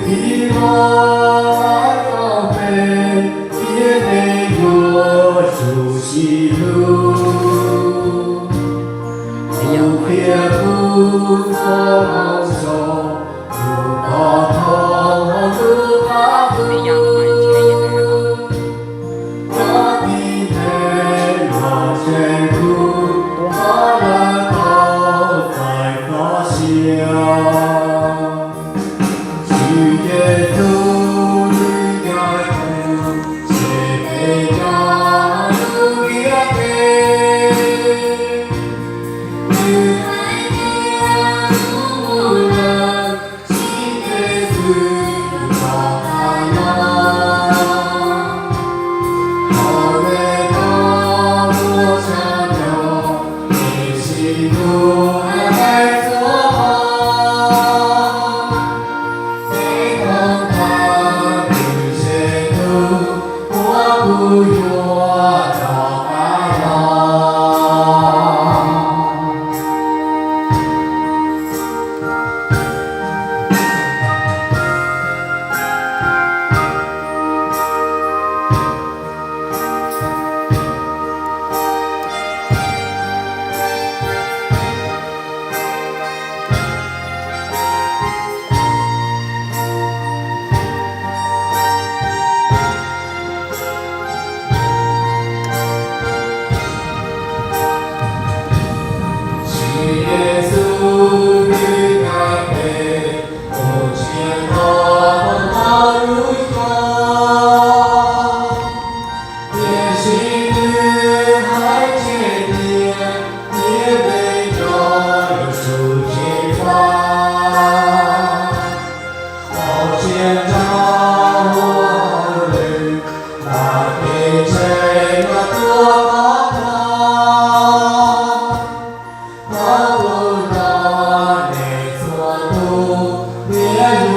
雨落高飞，也没有熟悉路。不撇不放手，不怕痛，不怕苦。我的泪落全部，花了都在发香。主耶稣的爱慕，谁被加入里面？主爱的无人，信耶稣把爱拿。好美好我想要，你是不爱做好。谁懂他的谁都我不愿找爱了。耶稣的改变，我全都如风。也许你还坚定，也没有数尽发。好见着我的，那比这个多高高。我不让你做奴，别若